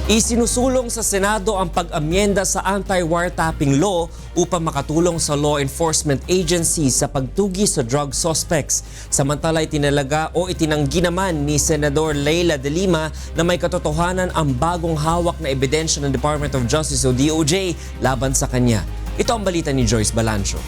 Isinusulong sa Senado ang pag-amyenda sa anti-wiretapping law upang makatulong sa law enforcement agencies sa pagtugi sa drug suspects. Samantala itinanggi naman ni Senador Leila De Lima na may katotohanan ang bagong hawak na ebidensya ng Department of Justice o DOJ laban sa kanya. Ito ang balita ni Joyce Balancho.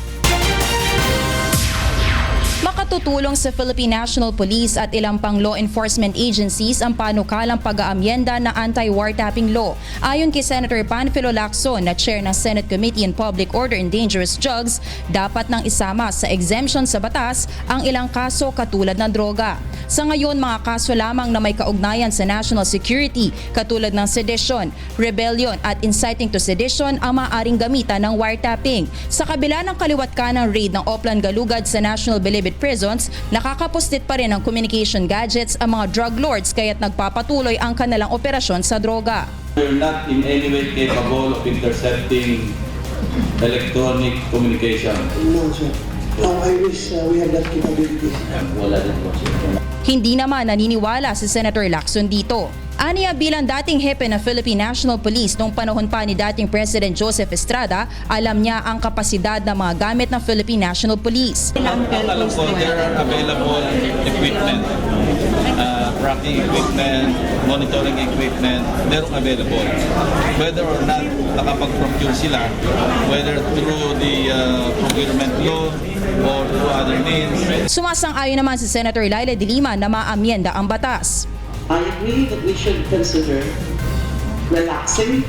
Makatutulong sa Philippine National Police at ilang pang law enforcement agencies ang panukalang pag-aamyenda na anti-wiretapping law. Ayon kay Senator Panfilo Lacson na chair ng Senate Committee on Public Order and Dangerous Drugs, dapat nang isama sa exemption sa batas ang ilang kaso katulad ng droga. Sa ngayon, mga kaso lamang na may kaugnayan sa national security katulad ng sedition, rebellion at inciting to sedition ang maaaring gamitan ng wiretapping. Sa kabila ng kaliwat kanang raid ng Oplan Galugad sa National Bilibid Prisons, nakakapuslit pa rin ng communication gadgets ang mga drug lords kaya't nagpapatuloy ang kanilang operasyon sa droga. We're not in any way capable of intercepting electronic communication. No, sir. I wish we had that capability. Wala din po, sir. Hindi naman naniniwala si Senator Lacson dito. Aniya bilang dating hepe ng Philippine National Police noong panahon pa ni dating President Joseph Estrada, alam niya ang kapasidad ng mga gamit ng Philippine National Police. Alam ko, there are available equipment, tracking equipment, monitoring equipment, merong available. Whether or not nakapag-procure sila, whether through the procurement law or through other means. Sumasang-ayon naman si Senator Leila De Lima na maamyenda ang batas. I agree that we should consider relaxing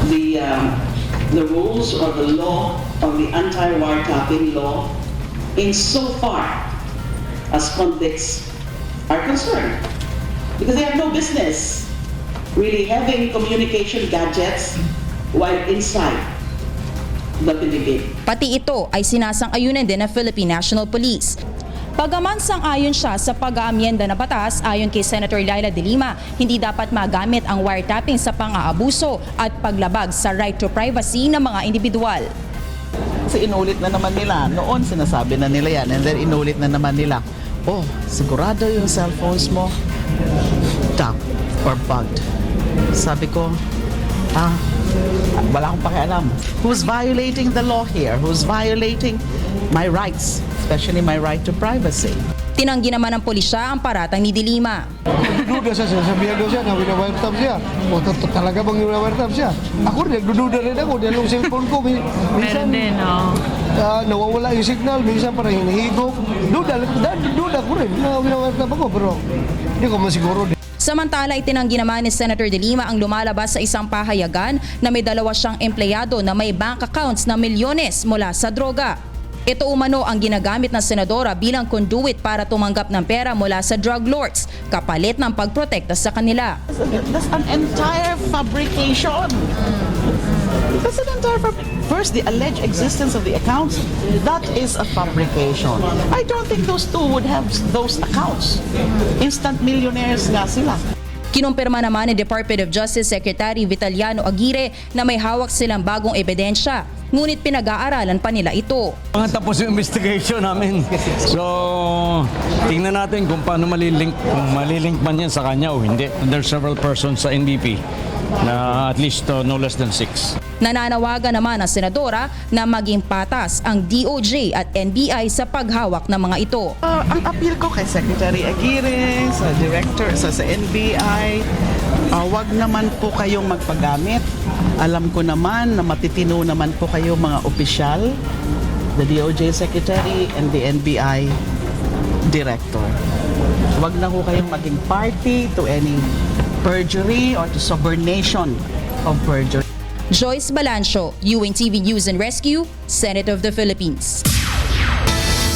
the rules or the law of the anti-wiretapping law insofar as convicts are concerned. Because they have no business really having communication gadgets while inside the Philippines. Pati ito ay sinasang-ayunan din ng Philippine National Police. Pagaman sang-ayon siya sa pag-aamyenda na batas, ayon kay Senator Leila De Lima, hindi dapat magamit ang wiretapping sa pang-aabuso at paglabag sa right to privacy ng mga individual. Kasi inulit na naman nila, noon sinasabi na nila yan, and then inulit na naman nila, oh, sigurado yung cellphones mo tapped or bugged. Sabi ko, wala akong pakialam. Who's violating the law here? Who's violating my rights, especially my right to privacy? Tinanggi naman ng pulisya ang paratang ni De Lima. Nagdududa siya, sasabihan daw siya na wina-wiretap siya. O talaga bang wina-wiretap siya? Ako rin, nagdududa rin ako dahil yung cellphone ko. Minsan, nawawala yung signal, minsan parang hinihigop. Duda ko rin na wina-wiretap ako, pero hindi ko masiguro. Samantala, itinanggi naman ni Senator De Lima ang lumalabas sa isang pahayagan na may dalawa siyang empleyado na may bank accounts na milyones mula sa droga. Ito umano ang ginagamit ng senadora bilang conduit para tumanggap ng pera mula sa drug lords, kapalit ng pagprotekta sa kanila. That's an entire fabrication. That's an entire fabrication. First, the alleged existence of the accounts, that is a fabrication. I don't think those two would have those accounts. Instant millionaires nga sila. Kinumpirma naman ni Department of Justice Secretary Vitaliano Aguirre na may hawak silang bagong ebidensya, ngunit pinag-aaralan pa nila ito. Tapos yung investigation namin. So, tingnan natin kung paano malilink man yan sa kanya o hindi. There's several persons sa NBP na at least no less than 6. Nananawagan naman ang senadora na maging patas ang DOJ at NBI sa paghawak ng mga ito. Ang appeal ko kay Secretary Aguirre, sa Director, sa NBI, wag naman po kayong magpagamit. Alam ko naman na matitino naman po kayo mga opisyal, the DOJ Secretary and the NBI Director. Wag na po kayong maging party to any perjury or to subornation of perjury. Joyce Balancho, UNTV News and Rescue, Senate of the Philippines.